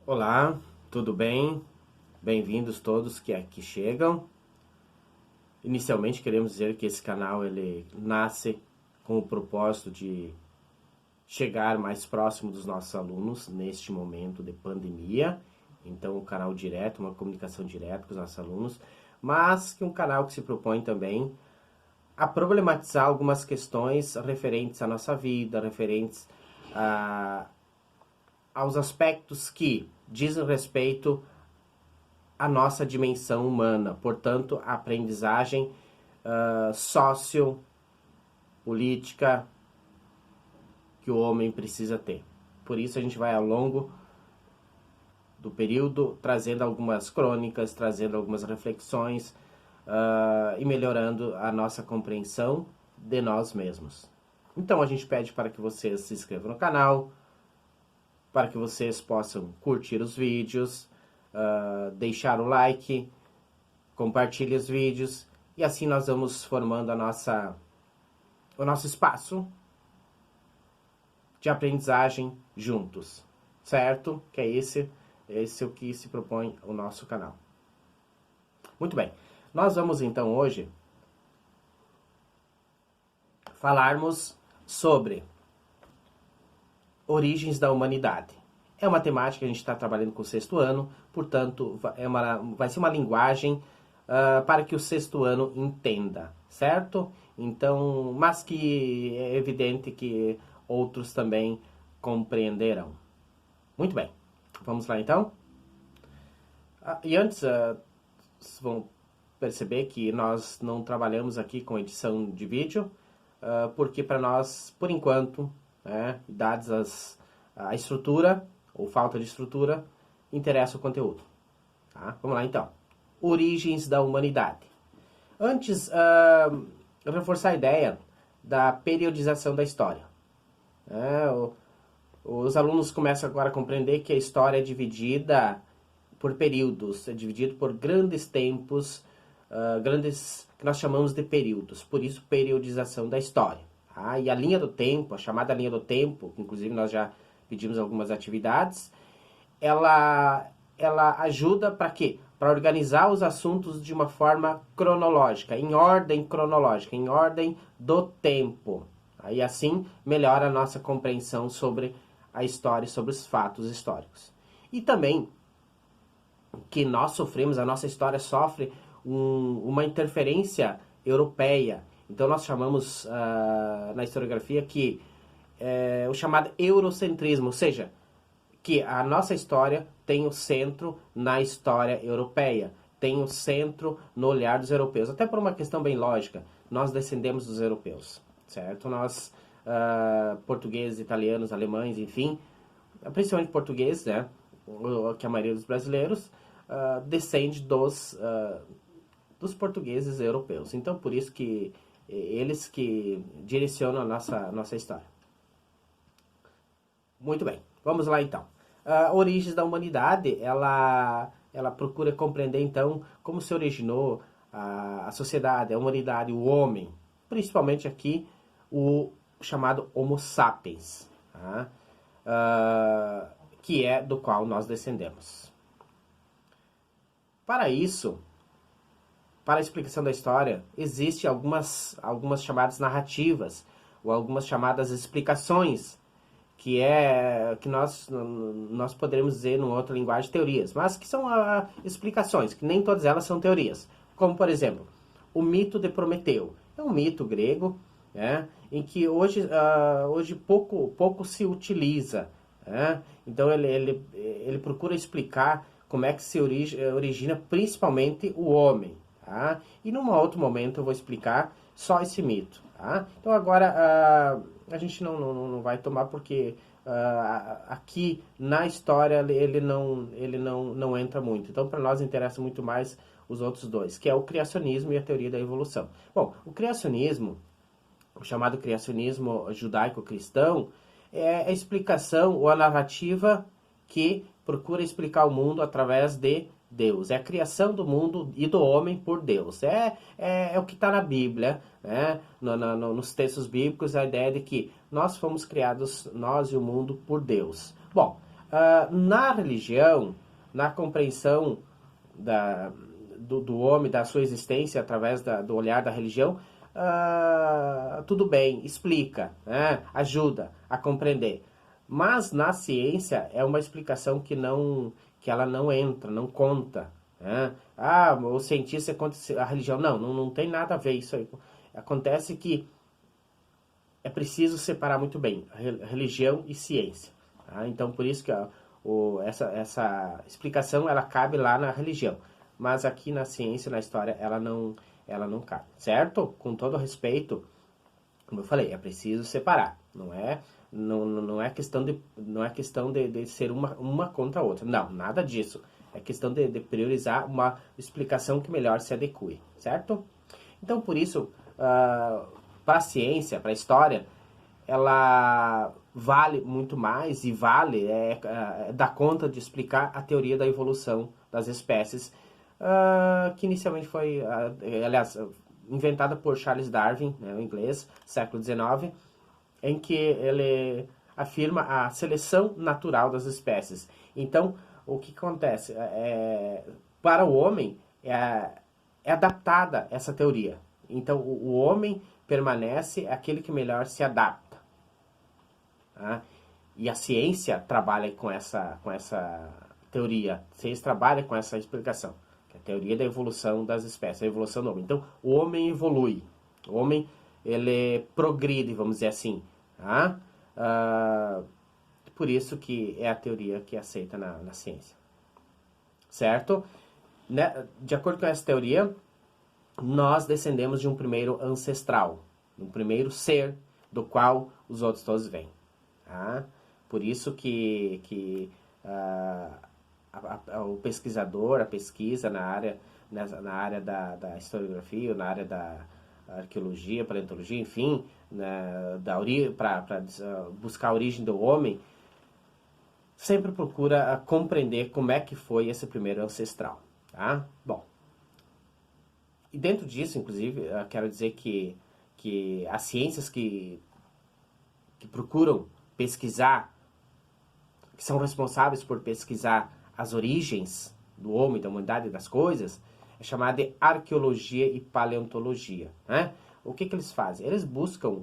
Olá, tudo bem? Bem-vindos todos que aqui chegam. Inicialmente queremos dizer que esse canal ele nasce com o propósito de chegar mais próximo dos nossos alunos neste momento de pandemia. Então, um canal direto, uma comunicação direta com os nossos alunos, mas que um canal que se propõe também a problematizar algumas questões referentes à nossa vida, referentes aos aspectos que dizem respeito à nossa dimensão humana, portanto, a aprendizagem sociopolítica que o homem precisa ter. Por isso a gente vai ao longo do período trazendo algumas crônicas, trazendo algumas reflexões e melhorando a nossa compreensão de nós mesmos. Então a gente pede para que vocês se inscrevam no canal, para que vocês possam curtir os vídeos, deixar o like, compartilhe os vídeos e assim nós vamos formando o nosso espaço de aprendizagem juntos, certo? Que é esse o que se propõe o nosso canal. Muito bem, nós vamos então hoje falarmos sobre origens da humanidade. É uma temática que a gente está trabalhando com o sexto ano, portanto, vai ser uma linguagem para que o sexto ano entenda, certo? Então, mas que é evidente que outros também compreenderão. Muito bem, vamos lá então? E antes, vocês vão perceber que nós não trabalhamos aqui com edição de vídeo, porque para nós, por enquanto, dadas a estrutura, ou falta de estrutura, interessa o conteúdo. Tá? Vamos lá então. Origens da humanidade. Antes, reforçar a ideia da periodização da história. Os alunos começam agora a compreender que a história é dividida por períodos, é dividido por grandes tempos, que nós chamamos de períodos, por isso periodização da história. Tá? E a linha do tempo, a chamada linha do tempo, inclusive nós já pedimos algumas atividades, ela ajuda para quê? Para organizar os assuntos de uma forma cronológica, em ordem cronológica, em ordem do tempo. E assim melhora a nossa compreensão sobre a história, sobre os fatos históricos. E também que nós sofremos, a nossa história sofre uma interferência europeia. Então nós chamamos na historiografia que o chamado eurocentrismo, ou seja, que a nossa história tem o centro na história europeia, tem o centro no olhar dos europeus. Até por uma questão bem lógica, nós descendemos dos europeus, certo? Nós, portugueses, italianos, alemães, enfim, principalmente portugueses, né? Que a maioria dos brasileiros descende dos portugueses europeus. Então, por isso que eles que direcionam a nossa história. Muito bem, vamos lá então. Origens da humanidade, ela procura compreender então como se originou a sociedade, a humanidade, o homem, principalmente aqui o chamado Homo sapiens, tá? Que é do qual nós descendemos. Para isso, para a explicação da história, existem algumas chamadas narrativas, ou algumas chamadas explicações, que nós poderemos dizer, numa outra linguagem, teorias, mas que são explicações, que nem todas elas são teorias. Como, por exemplo, o mito de Prometeu. É um mito grego, em que hoje pouco se utiliza. Então, ele procura explicar como é que se origina principalmente o homem. Tá? E num outro momento eu vou explicar só esse mito. Tá? Então agora a gente não vai tomar porque aqui na história ele não entra muito. Então para nós interessa muito mais os outros dois, que é o criacionismo e a teoria da evolução. Bom, o criacionismo, o chamado criacionismo judaico-cristão, é a explicação ou a narrativa que procura explicar o mundo através de Deus. É a criação do mundo e do homem por Deus. É o que está na Bíblia, né? Nos textos bíblicos, a ideia de que nós fomos criados, nós e o mundo, por Deus. Bom, Na religião, na compreensão do homem, da sua existência através do olhar da religião, tudo bem, explica, né? Ajuda a compreender. Mas na ciência é uma explicação que ela não entra, não conta. Né? O cientista conta a religião. Não tem nada a ver isso aí. Acontece que é preciso separar muito bem religião e ciência. Tá? Então, por isso que essa explicação ela cabe lá na religião. Mas aqui na ciência, na história, ela não cabe. Certo? Com todo respeito, como eu falei, é preciso separar. Não é questão de ser uma contra a outra. Não, nada disso. É questão de priorizar uma explicação que melhor se adeque. Certo? Então, por isso, para a ciência, para a história, ela vale muito mais e dá conta de explicar a teoria da evolução das espécies, que inicialmente foi, aliás, inventada por Charles Darwin, né, o inglês, século XIX, em que ele afirma a seleção natural das espécies. Então, o que acontece? Para o homem, é adaptada essa teoria. Então, o homem permanece aquele que melhor se adapta. Tá? E a ciência trabalha com essa teoria. A ciência trabalha com essa explicação. Que é a teoria da evolução das espécies, a evolução do homem. Então, o homem evolui. O homem, ele progride, vamos dizer assim. Tá? Por isso que é a teoria que é aceita na ciência. Certo? De acordo com essa teoria, nós descendemos de um primeiro ancestral, um primeiro ser do qual os outros todos vêm. Tá? Por isso que o pesquisador, a pesquisa na área da historiografia, na área da arqueologia, paleontologia, enfim, para buscar a origem do homem, sempre procura compreender como é que foi esse primeiro ancestral. Tá? Bom, e dentro disso, inclusive, eu quero dizer que as ciências que procuram pesquisar, que são responsáveis por pesquisar as origens do homem, da humanidade e das coisas, é chamada de arqueologia e paleontologia. Né? O que eles fazem? Eles buscam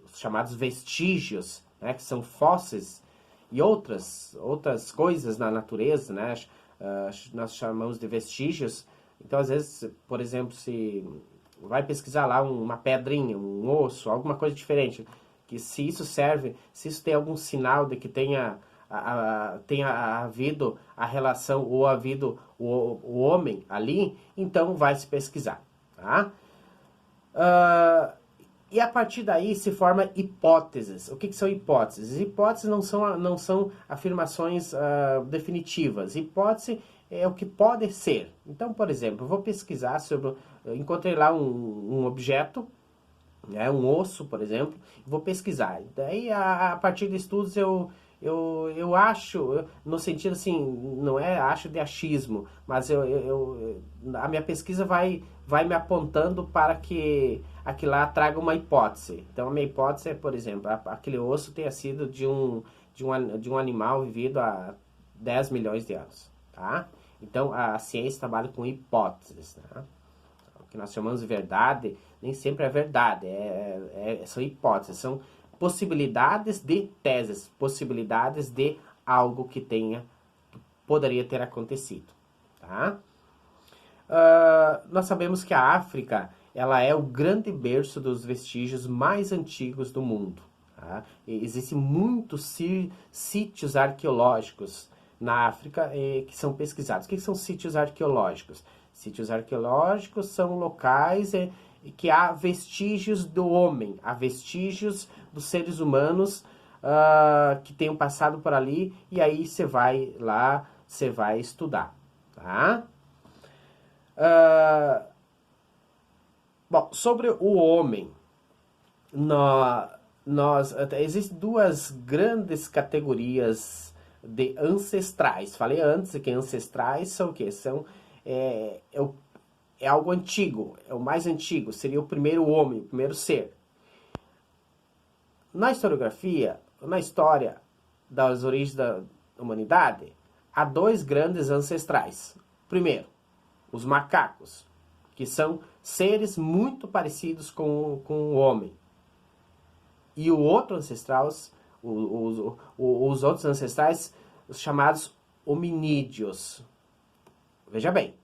os chamados vestígios, né, que são fósseis e outras coisas na natureza, né? Nós chamamos de vestígios. Então, às vezes, por exemplo, se vai pesquisar lá uma pedrinha, um osso, alguma coisa diferente, que se isso tem algum sinal de que tenha havido a relação ou havido o homem ali, então vai se pesquisar. Tá? E a partir daí se formam hipóteses. O que são hipóteses? Hipóteses não são afirmações definitivas. Hipótese é o que pode ser. Então, por exemplo, eu vou pesquisar sobre... Encontrei lá um objeto, né, um osso, por exemplo, vou pesquisar. Daí, a partir de estudos, eu acho, no sentido assim, não é acho de achismo, mas a minha pesquisa vai me apontando para que aquilo lá traga uma hipótese. Então, a minha hipótese é, por exemplo, aquele osso tenha sido de um animal vivido há 10 milhões de anos. Tá? Então, a ciência trabalha com hipóteses. Né? O que nós chamamos de verdade, nem sempre é verdade, são hipóteses, são possibilidades de teses, possibilidades de algo que poderia ter acontecido. Tá? Nós sabemos que a África ela é o grande berço dos vestígios mais antigos do mundo. Tá? Existem muitos sítios arqueológicos na África que são pesquisados. O que são sítios arqueológicos? Sítios arqueológicos são locais que há vestígios do homem, há vestígios dos seres humanos que tenham passado por ali, e aí você vai lá, você vai estudar. Tá? Bom, sobre o homem, existem duas grandes categorias de ancestrais. Falei antes que ancestrais são o quê? É algo antigo, é o mais antigo, seria o primeiro homem, o primeiro ser. Na historiografia, na história, das origens da humanidade, há dois grandes ancestrais. Primeiro, os macacos, que são seres muito parecidos com o homem. E o outro ancestral, os outros ancestrais, os chamados hominídeos. Veja bem,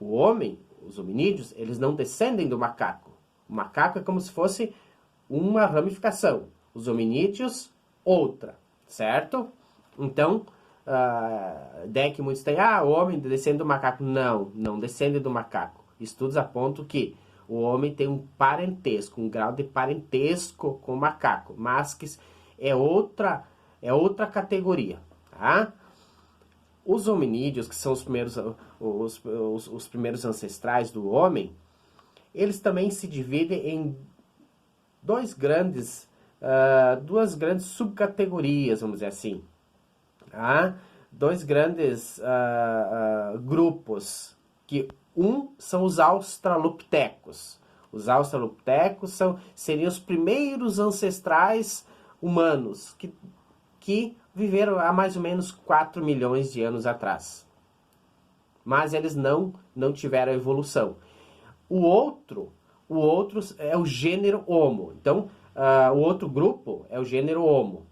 o homem, os hominídeos, eles não descendem do macaco. O macaco é como se fosse uma ramificação. Os hominídeos, outra, certo? Então, a ideia que muitos têm, o homem descende do macaco. Não, não descende do macaco. Estudos apontam que o homem tem um parentesco, um grau de parentesco com o macaco, mas que é outra categoria, tá? Os hominídeos, que são os primeiros ancestrais do homem, eles também se dividem em duas grandes subcategorias, vamos dizer assim. Tá? Dois grandes grupos, que são os australopitecos. Os australopitecos seriam os primeiros ancestrais humanos que viveram há mais ou menos 4 milhões de anos atrás. Mas eles não tiveram evolução. O outro é o gênero Homo. Então, o outro grupo é o gênero Homo.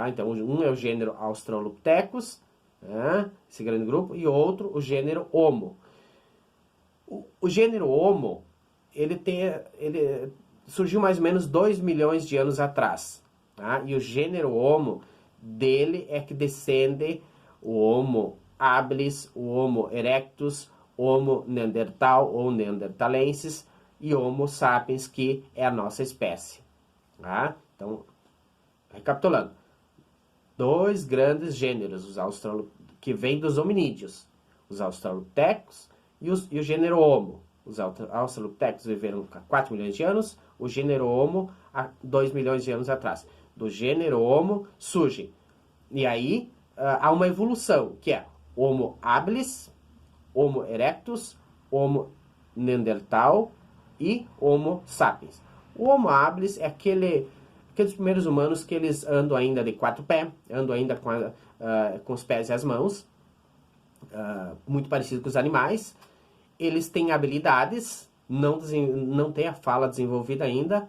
Então, um é o gênero Australopithecus, esse grande grupo, e outro o gênero Homo. O gênero Homo, ele surgiu mais ou menos 2 milhões de anos atrás. E o gênero Homo, dele é que descende o Homo habilis, o Homo erectus, Homo neandertal ou neanderthalensis e Homo sapiens, que é a nossa espécie. Então, recapitulando, dois grandes gêneros, que vêm dos hominídeos, os australopithecus e o gênero Homo. Os australopithecus viveram há 4 milhões de anos, o gênero Homo há 2 milhões de anos atrás. Do gênero Homo surge, e aí há uma evolução, que é Homo habilis, Homo erectus, Homo neandertal e Homo sapiens. O Homo habilis é aqueles primeiros humanos que eles andam ainda de 4 pés, andam ainda com os pés e as mãos, muito parecido com os animais. Eles têm habilidades, não têm a fala desenvolvida ainda,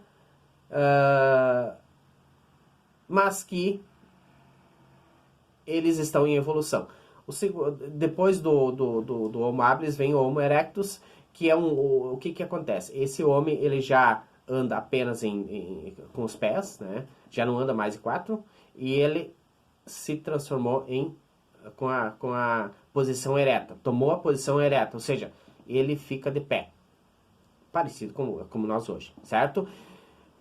mas que eles estão em evolução. Depois do Homo habilis vem o Homo erectus, que é o que acontece? Esse homem ele já anda apenas com os pés, né? Já não anda mais de 4, e ele se transformou com a posição ereta, tomou a posição ereta, ou seja, ele fica de pé, parecido como nós hoje, certo?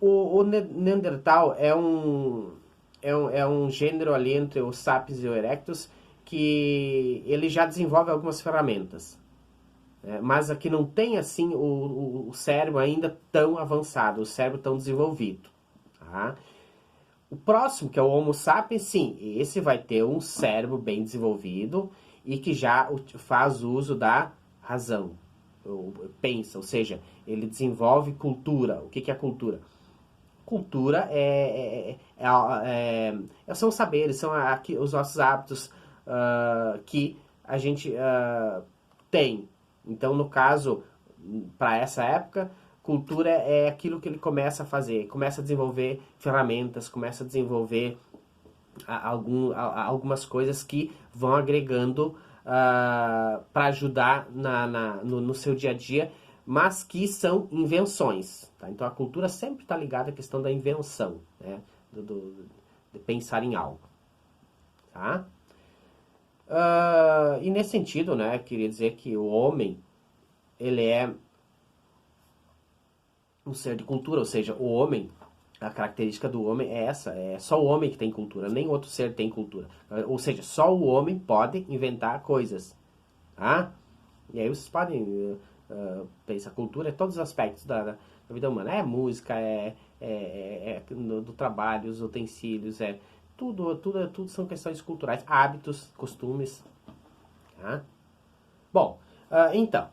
O Neandertal é um gênero ali entre o Sapiens e o Erectus, que ele já desenvolve algumas ferramentas, mas aqui não tem assim o cérebro ainda tão avançado, o cérebro tão desenvolvido. Tá? O próximo, que é o Homo sapiens, sim, esse vai ter um cérebro bem desenvolvido e que já faz uso da razão, pensa, ou seja, ele desenvolve cultura. O que é cultura? Cultura são saberes, são os nossos hábitos que a gente tem. Então, no caso, para essa época, cultura é aquilo que ele começa a fazer, começa a desenvolver ferramentas, começa a desenvolver algumas coisas que vão agregando para ajudar no seu dia a dia, mas que são invenções. Tá? Então a cultura sempre está ligada à questão da invenção, né? De pensar em algo. Tá? E nesse sentido, né, queria dizer que o homem, ele é um ser de cultura, ou seja, o homem, a característica do homem é essa, é só o homem que tem cultura, nem outro ser tem cultura. Ou seja, só o homem pode inventar coisas. Tá? E aí vocês podem pensar, cultura é todos os aspectos da vida humana. É música, do trabalho, os utensílios, tudo são questões culturais, hábitos, costumes. Tá? Bom, então,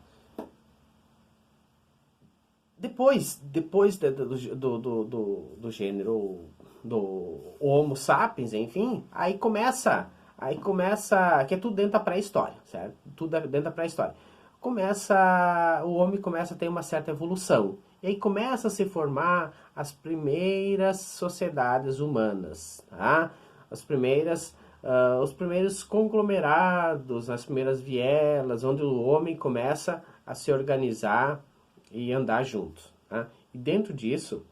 depois do gênero do Homo sapiens, enfim, que é tudo dentro da pré-história, certo? Tudo dentro da pré-história. O homem começa a ter uma certa evolução. E aí começa a se formar as primeiras sociedades humanas, tá? Os primeiros conglomerados, as primeiras vielas, onde o homem começa a se organizar e andar junto, tá? E dentro disso,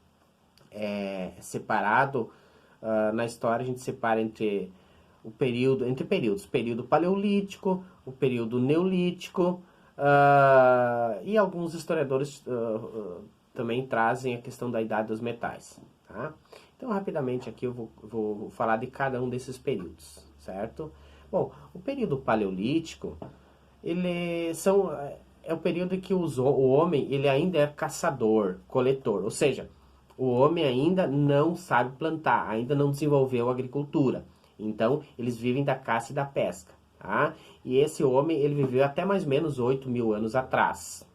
separado, na história a gente separa entre período paleolítico, o período neolítico, e alguns historiadores também trazem a questão da idade dos metais, tá? Então, rapidamente aqui eu vou falar de cada um desses períodos, certo? Bom, o período paleolítico, é o período em que o homem ele ainda é caçador, coletor, ou seja, o homem ainda não sabe plantar, ainda não desenvolveu a agricultura. Então, eles vivem da caça e da pesca, tá? E esse homem, ele viveu até mais ou menos 8.000 anos atrás.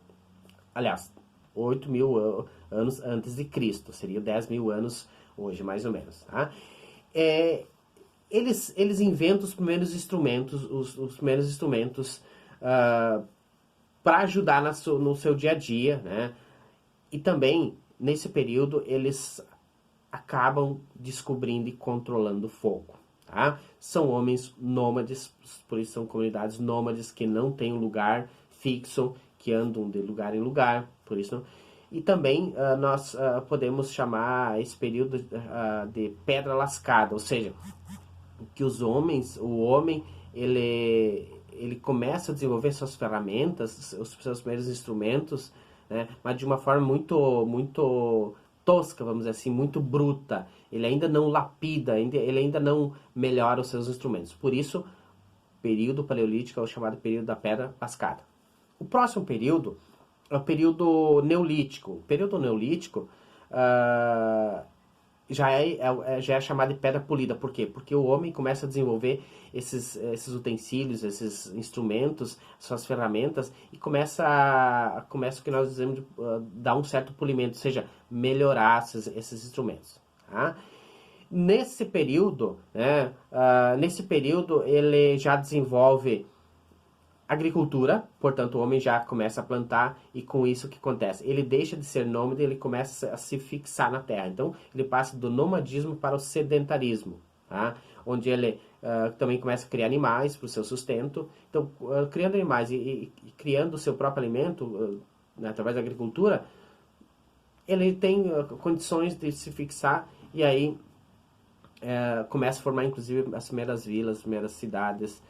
Aliás, 8.000 anos antes de Cristo. Seria 10.000 anos hoje, mais ou menos, tá? Eles inventam os primeiros instrumentos, os primeiros instrumentos para ajudar no seu dia a dia, né? E também, nesse período, eles acabam descobrindo e controlando o fogo. Tá? São homens nômades, por isso são comunidades nômades que não têm um lugar fixo, que andam de lugar em lugar, por isso não. E também nós podemos chamar esse período de pedra lascada, ou seja, que o homem, ele começa a desenvolver suas ferramentas, os seus primeiros instrumentos, né, mas de uma forma muito tosca, vamos dizer assim, muito bruta. Ele ainda não lapida, ele ainda não melhora os seus instrumentos. Por isso, período paleolítico é o chamado período da pedra lascada. O próximo período é o período neolítico. O período neolítico já é chamado de pedra polida. Por quê? Porque o homem começa a desenvolver esses utensílios, esses instrumentos, suas ferramentas, e começa o que nós dizemos de dar um certo polimento, ou seja, melhorar esses instrumentos. Tá? Nesse período, né, ele já desenvolve agricultura, portanto o homem já começa a plantar, e com isso o que acontece? Ele deixa de ser nômade, ele começa a se fixar na terra. Então ele passa do nomadismo para o sedentarismo, tá? Onde ele também começa a criar animais para o seu sustento. Então, criando animais e criando o seu próprio alimento através da agricultura, ele tem condições de se fixar, e aí começa a formar inclusive as primeiras vilas, as primeiras cidades,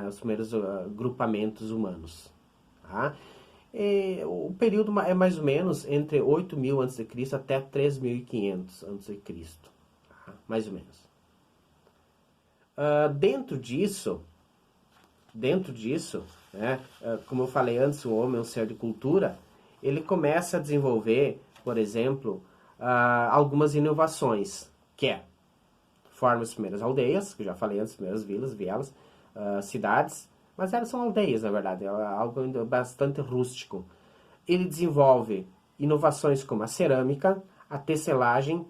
os primeiros grupamentos humanos. Tá? O período é mais ou menos entre 8.000 a.C. até 3.500 a.C. Tá? Mais ou menos. Dentro disso, né, como eu falei antes, o homem é um ser de cultura. Ele começa a desenvolver, por exemplo, algumas inovações, que forma as primeiras aldeias, que eu já falei antes, primeiras vilas, vielas, cidades, mas elas são aldeias, na verdade, é algo ainda bastante rústico. Ele desenvolve inovações como a cerâmica, a tecelagem,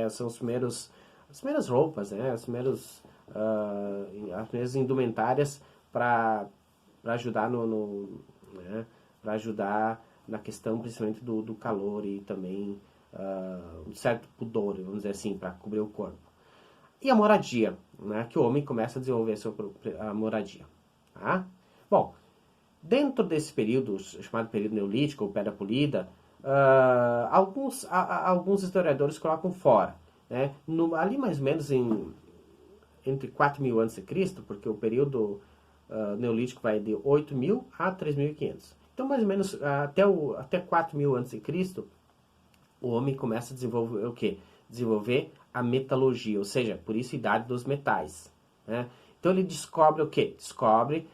são as primeiras roupas, né, as primeiras indumentárias para ajudar né, para ajudar na questão principalmente do calor e também um certo pudor, vamos dizer assim, para cobrir o corpo. E a moradia, né, que o homem começa a desenvolver a moradia. Tá? Bom, dentro desse período, chamado período neolítico, ou pedra polida, alguns historiadores colocam fora. Né, ali mais ou menos entre 4.000 a.C., porque o período neolítico vai de 8.000 a 3.500. Então, mais ou menos, até 4.000 a.C., o homem começa a desenvolver o quê? Desenvolver a metalurgia, ou seja, por isso idade dos metais. Né? Então ele descobre o quê? Descobre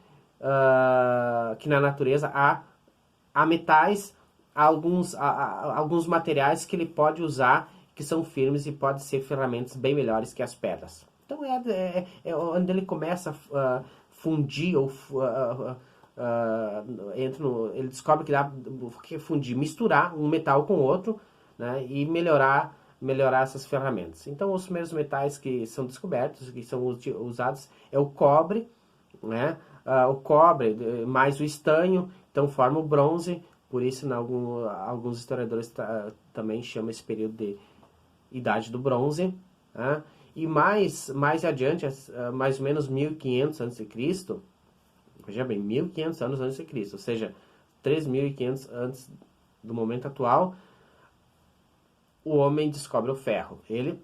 que na natureza há metais, alguns materiais que ele pode usar, que são firmes e podem ser ferramentas bem melhores que as pedras. Então é onde ele começa a fundir, ou ele descobre que dá fundir, misturar um metal com outro, né, e melhorar melhorar essas ferramentas. Então, os primeiros metais que são descobertos, que são usados, é o cobre, né? O cobre mais o estanho, então forma o bronze, por isso alguns historiadores também chamam esse período de Idade do Bronze, né? E mais adiante, mais ou menos 1500 a.C., veja bem, 1500 anos antes de Cristo, ou seja, 3500 antes do momento atual, o homem descobre o ferro. Ele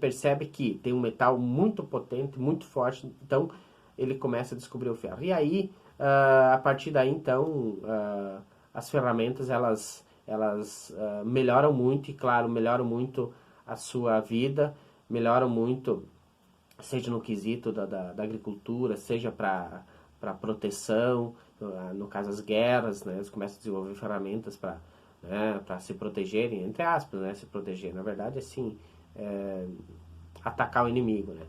percebe que tem um metal muito potente, muito forte, então ele começa a descobrir o ferro. E aí, a partir daí, então, as ferramentas, elas melhoram muito, e claro, melhoram muito a sua vida, melhoram muito, seja no quesito da agricultura, seja para proteção, no caso as guerras, né, eles começam a desenvolver ferramentas para se protegerem, entre aspas, né, se proteger, na verdade, assim, atacar o inimigo, né,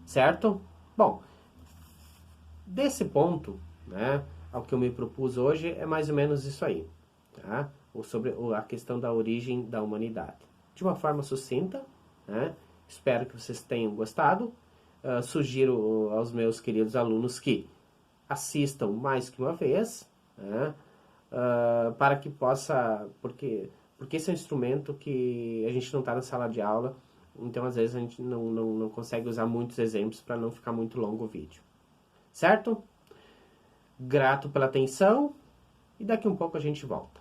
certo? Bom, desse ponto, né, ao que eu me propus hoje, é mais ou menos isso aí, tá? Sobre a questão da origem da humanidade. De uma forma sucinta, né? Espero que vocês tenham gostado. Sugiro aos meus queridos alunos que assistam mais que uma vez, né? Para que possa... Porque esse é um instrumento que a gente não está na sala de aula, então às vezes a gente não consegue usar muitos exemplos para não ficar muito longo o vídeo. Certo? Grato pela atenção e daqui um pouco a gente volta.